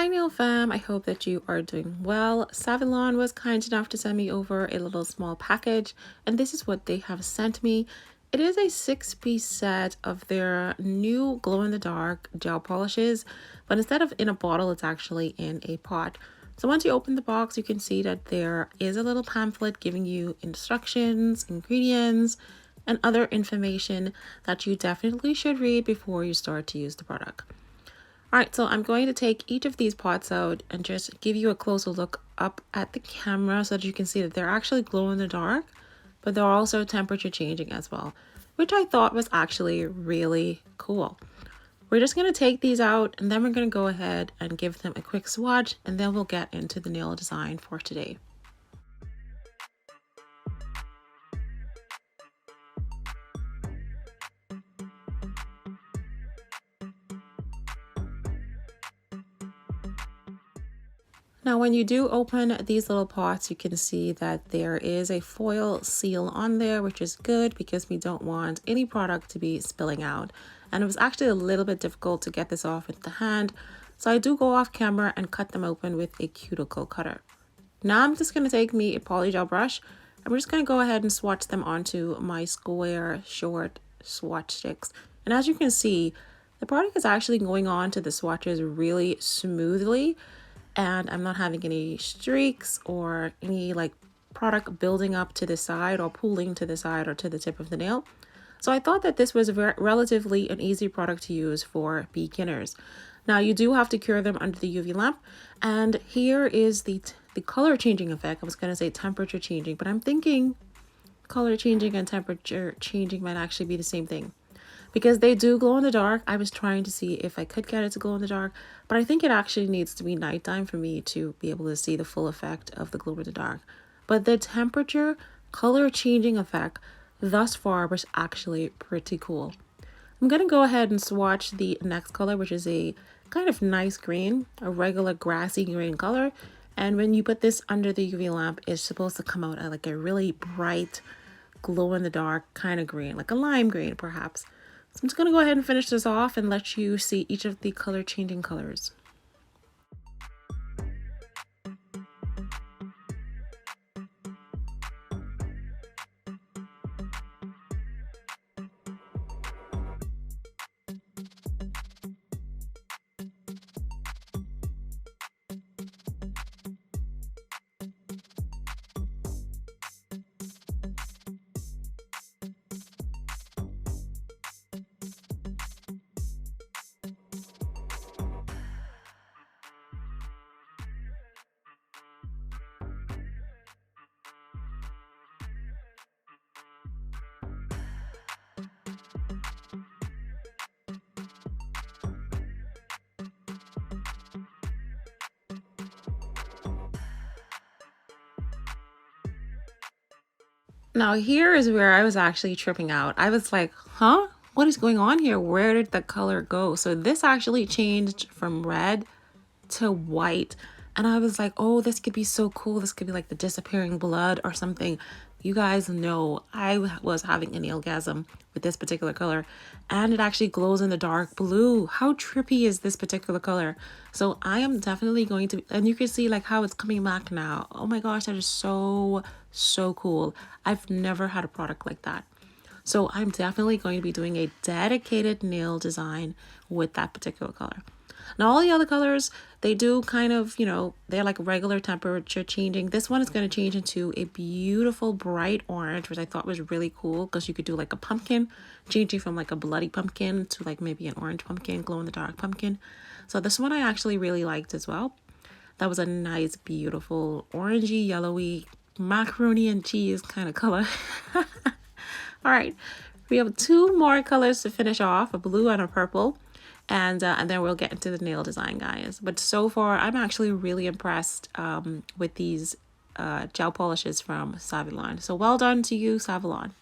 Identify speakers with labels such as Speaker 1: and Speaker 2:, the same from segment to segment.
Speaker 1: Hi Nail Fam, I hope that you are doing well. SAVILAND was kind enough to send me over a little small package, and this is what they have sent me. It is a 6-piece set of their new glow-in-the-dark gel polishes, but instead of in a bottle, it's actually in a pot. So once you open the box, you can see that there is a little pamphlet giving you instructions, ingredients, and other information that you definitely should read before you start to use the product. Alright, so I'm going to take each of these pots out and just give you a closer look up at the camera so that you can see that they're actually glow in the dark, but they're also temperature changing as well, which I thought was actually really cool. We're just going to take these out and then we're going to go ahead and give them a quick swatch, and then we'll get into the nail design for today. Now, when you do open these little pots, you can see that there is a foil seal on there, which is good because we don't want any product to be spilling out. And it was actually a little bit difficult to get this off with the hand, so I do go off camera and cut them open with a cuticle cutter. Now I'm just going to take me a polygel brush and we're just going to go ahead and swatch them onto my square short swatch sticks. And as you can see, the product is actually going on to the swatches really smoothly, and I'm not having any streaks or any like product building up to the side or pooling to the side or to the tip of the nail. So I thought that this was relatively an easy product to use for beginners. Now you do have to cure them under the UV lamp, and here is the color changing effect. I was going to say temperature changing, but I'm thinking color changing and temperature changing might actually be the same thing, because they do glow in the dark. I was trying to see if I could get it to glow in the dark, but I think it actually needs to be nighttime for me to be able to see the full effect of the glow in the dark. But the temperature color changing effect thus far was actually pretty cool. I'm going to go ahead and swatch the next color, which is a kind of nice green, a regular grassy green color. And when you put this under the UV lamp, it's supposed to come out at like a really bright glow in the dark kind of green, like a lime green perhaps. So I'm just going to go ahead and finish this off and let you see each of the color changing colors. Now here is where I was actually tripping out. I was like, huh? What is going on here? Where did the color go? So this actually changed from red to white. And I was like, oh, this could be so cool. This could be like the disappearing blood or something. You guys know I was having an orgasm with this particular color, and it actually glows in the dark blue. How trippy is this particular color? So I am definitely going to, and you can see like how it's coming back now. Oh my gosh, that is so cool. I've never had a product like that. So I'm definitely going to be doing a dedicated nail design with that particular color. Now all the other colors, they do kind of, you know, they're like regular temperature changing. This one is going to change into a beautiful bright orange, which I thought was really cool because you could do like a pumpkin, changing from like a bloody pumpkin to like maybe an orange pumpkin, glow in the dark pumpkin. So this one I actually really liked as well. That was a nice, beautiful, orangey, yellowy, macaroni and cheese kind of color. All right, we have two more colors to finish off, a blue and a purple. And then we'll get into the nail design, guys. But so far, I'm actually really impressed with these gel polishes from SAVILAND. So well done to you, SAVILAND.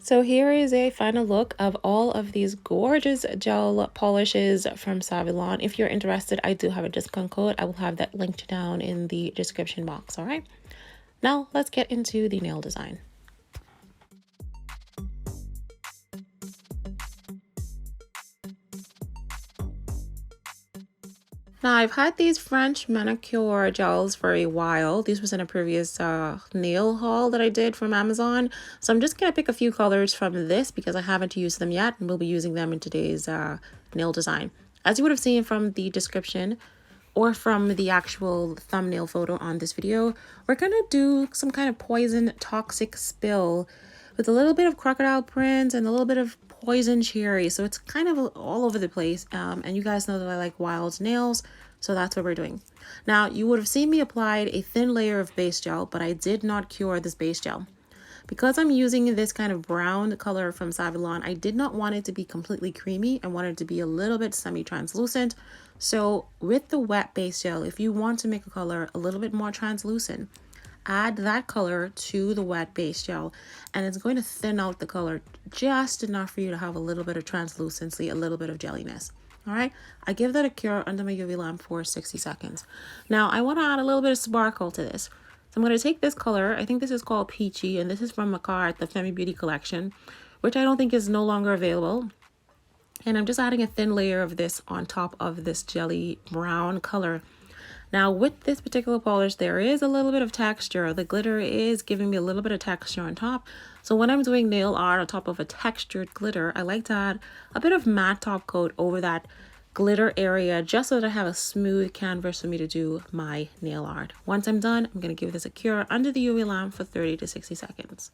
Speaker 1: So here is a final look of all of these gorgeous gel polishes from SAVILAND. If you're interested, I do have a discount code. I will have that linked down in the description box, all right? Now let's get into the nail design. Now, I've had these French manicure gels for a while. This was in a previous nail haul that I did from Amazon. So I'm just going to pick a few colors from this because I haven't used them yet, and we'll be using them in today's nail design. As you would have seen from the description or from the actual thumbnail photo on this video, we're going to do some kind of poison toxic spill with a little bit of crocodile print and a little bit of poison cherry. So it's kind of all over the place. And you guys know that I like wild nails, so that's what we're doing. Now, you would have seen me applied a thin layer of base gel, but I did not cure this base gel. Because I'm using this kind of brown color from SAVILAND, I did not want it to be completely creamy. I wanted it to be a little bit semi-translucent. So with the wet base gel, if you want to make a color a little bit more translucent, add that color to the wet base gel, and it's going to thin out the color just enough for you to have a little bit of translucency, a little bit of jelliness. All right, I give that a cure under my UV lamp for 60 seconds. Now I want to add a little bit of sparkle to this. So I'm going to take this color, I think this is called Peachy, and this is from Makartt, the Femi Beauty collection, which I don't think is no longer available. And I'm just adding a thin layer of this on top of this jelly brown color. Now with this particular polish, there is a little bit of texture. The glitter is giving me a little bit of texture on top. So when I'm doing nail art on top of a textured glitter, I like to add a bit of matte top coat over that glitter area just so that I have a smooth canvas for me to do my nail art. Once I'm done, I'm going to give this a cure under the UV lamp for 30 to 60 seconds.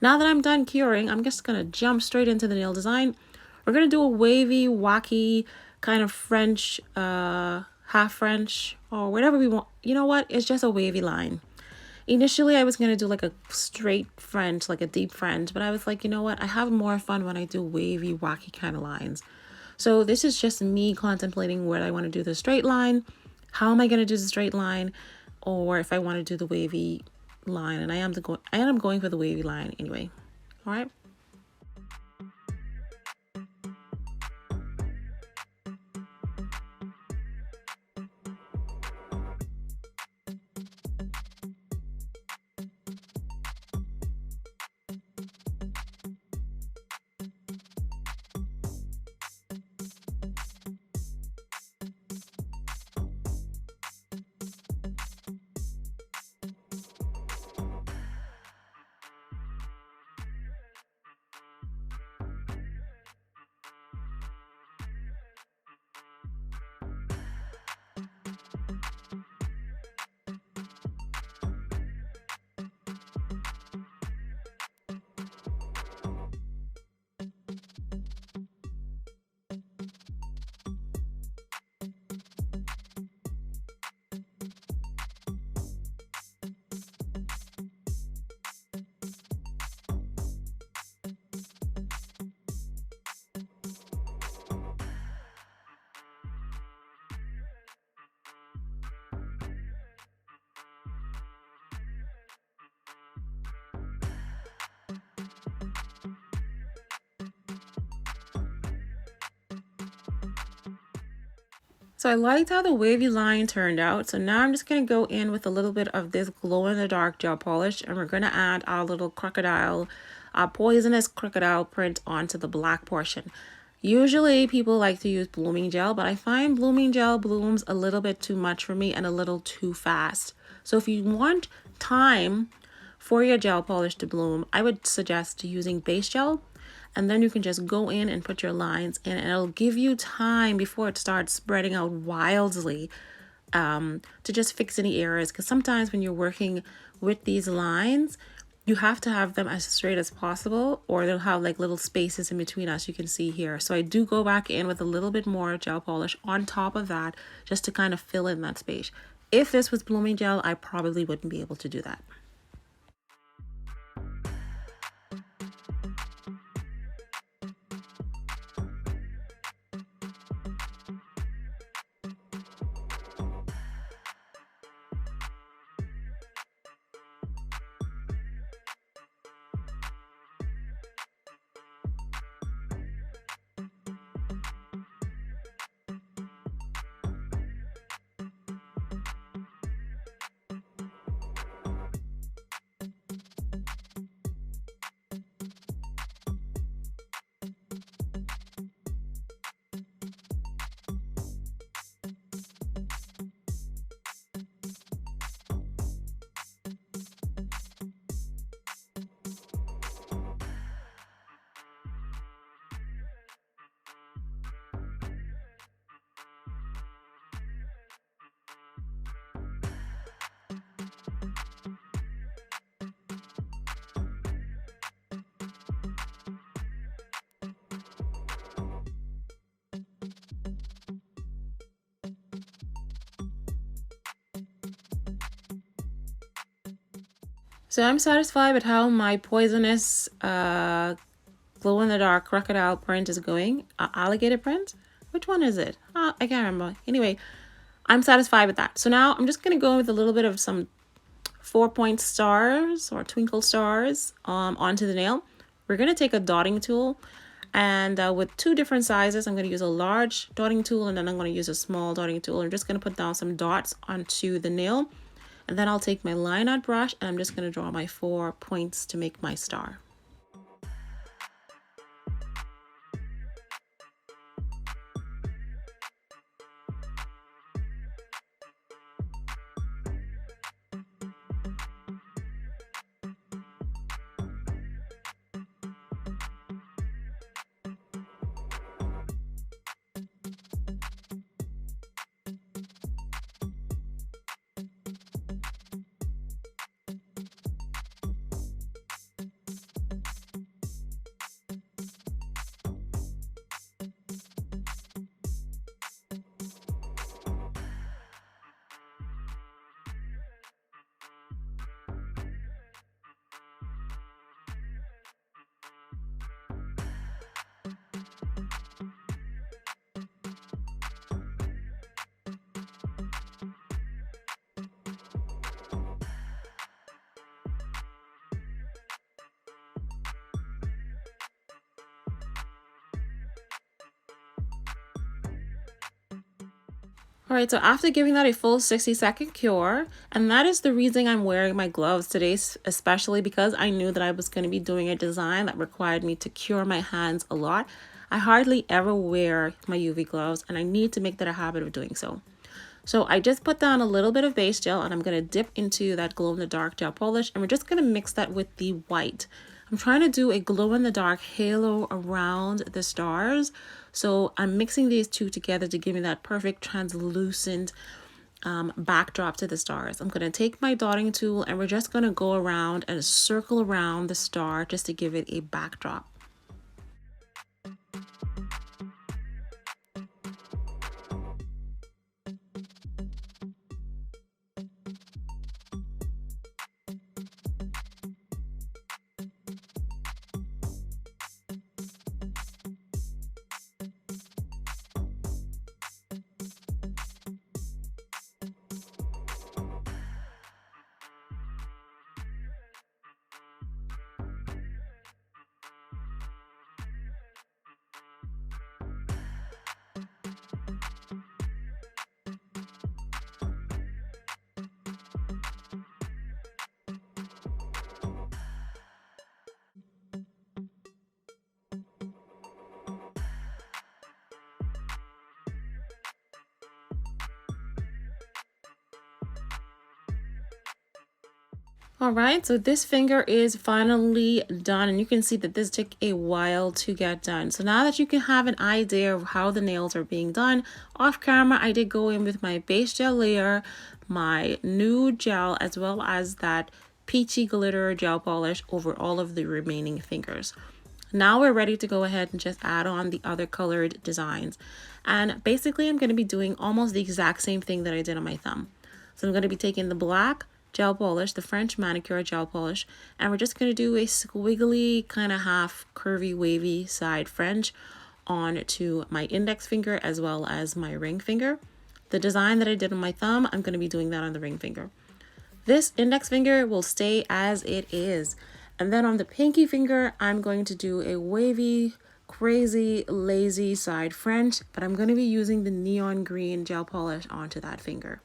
Speaker 1: Now that I'm done curing, I'm just going to jump straight into the nail design. We're going to do a wavy, wacky, kind of French, half French, or whatever we want. You know what? It's just a wavy line. Initially, I was going to do like a straight French, like a deep French, but I was like, you know what? I have more fun when I do wavy, wacky kind of lines. So this is just me contemplating where I want to do the straight line. How am I going to do the straight line? Or if I want to do the wavy line, and I end up going for the wavy line anyway. All right. So I liked how the wavy line turned out. So now I'm just going to go in with a little bit of this glow in the dark gel polish, and we're going to add our little crocodile, poisonous crocodile print onto the black portion. Usually people like to use blooming gel, but I find blooming gel blooms a little bit too much for me and a little too fast. So if you want time for your gel polish to bloom, I would suggest using base gel. And then you can just go in and put your lines in, and it'll give you time before it starts spreading out wildly to just fix any errors. Because sometimes when you're working with these lines, you have to have them as straight as possible, or they'll have like little spaces in between, as you can see here. So I do go back in with a little bit more gel polish on top of that just to kind of fill in that space. If this was blooming gel, I probably wouldn't be able to do that. So I'm satisfied with how my poisonous glow in the dark crocodile print is going. Alligator print? Which one is it? I can't remember. Anyway, I'm satisfied with that. So now I'm just going to go with a little bit of some 4-point stars or twinkle stars onto the nail. We're going to take a dotting tool, and with 2 different sizes, I'm going to use a large dotting tool and then I'm going to use a small dotting tool. I'm just going to put down some dots onto the nail, and then I'll take my line art brush and I'm just going to draw my 4 points to make my star. All right, so after giving that a full 60-second cure, and that is the reason I'm wearing my gloves today, especially because I knew that I was going to be doing a design that required me to cure my hands a lot. I hardly ever wear my UV gloves, and I need to make that a habit of doing so. So I just put down a little bit of base gel, and I'm going to dip into that glow-in-the-dark gel polish, and we're just going to mix that with the white. I'm trying to do a glow-in-the-dark halo around the stars. So I'm mixing these 2 together to give me that perfect translucent backdrop to the stars. I'm going to take my dotting tool and we're just going to go around and circle around the star just to give it a backdrop. All right, so this finger is finally done, and you can see that this took a while to get done. So now that you can have an idea of how the nails are being done, off camera, I did go in with my base gel layer, my nude gel, as well as that peachy glitter gel polish over all of the remaining fingers. Now we're ready to go ahead and just add on the other colored designs. And basically, I'm going to be doing almost the exact same thing that I did on my thumb. So I'm going to be taking the black gel polish, the French manicure gel polish, and we're just going to do a squiggly kind of half curvy wavy side French onto my index finger as well as my ring finger. The design that I did on my thumb, I'm going to be doing that on the ring finger. This index finger will stay as it is. And then on the pinky finger, I'm going to do a wavy, crazy, lazy side French, but I'm going to be using the neon green gel polish onto that finger.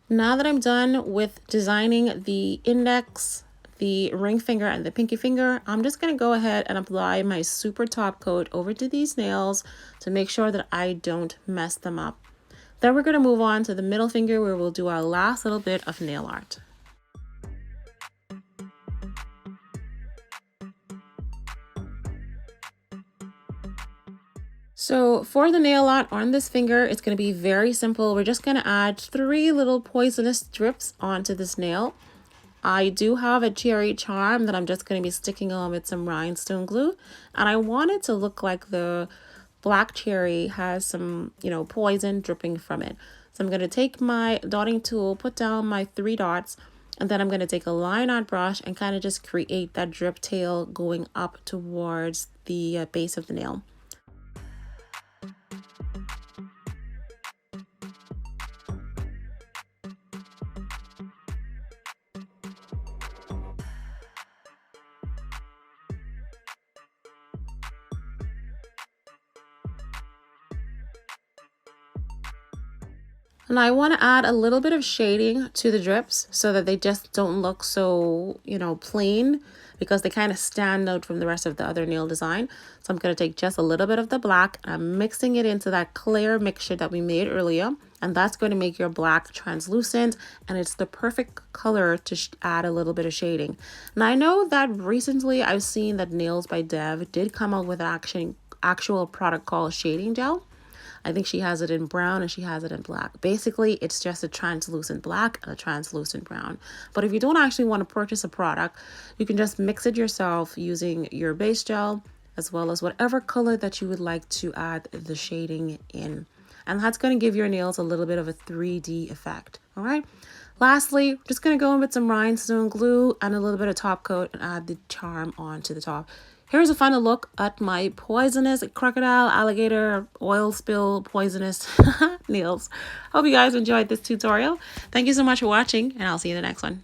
Speaker 1: Now that I'm done with designing the index, the ring finger, and the pinky finger, I'm just going to go ahead and apply my super top coat over to these nails to make sure that I don't mess them up. Then we're going to move on to the middle finger where we'll do our last little bit of nail art. So for the nail art on this finger, it's going to be very simple. We're just going to add 3 little poisonous strips onto this nail. I do have a cherry charm that I'm just going to be sticking on with some rhinestone glue. And I want it to look like the black cherry has some, poison dripping from it. So I'm going to take my dotting tool, put down my 3 dots, and then I'm going to take a line art brush and kind of just create that drip tail going up towards the base of the nail. And I want to add a little bit of shading to the drips so that they just don't look so, plain, because they kind of stand out from the rest of the other nail design. So I'm going to take just a little bit of the black and I'm mixing it into that clear mixture that we made earlier. And that's going to make your black translucent, and it's the perfect color to add a little bit of shading. And I know that recently I've seen that Nails by Dev did come out with an actual product called shading gel. I think she has it in brown and she has it in black. Basically, it's just a translucent black and a translucent brown. But if you don't actually want to purchase a product, you can just mix it yourself using your base gel as well as whatever color that you would like to add the shading in. And that's going to give your nails a little bit of a 3D effect. All right. Lastly, we're just going to go in with some rhinestone glue and a little bit of top coat and add the charm onto the top. Here's a final look at my poisonous crocodile, alligator, oil spill, poisonous nails. Hope you guys enjoyed this tutorial. Thank you so much for watching, and I'll see you in the next one.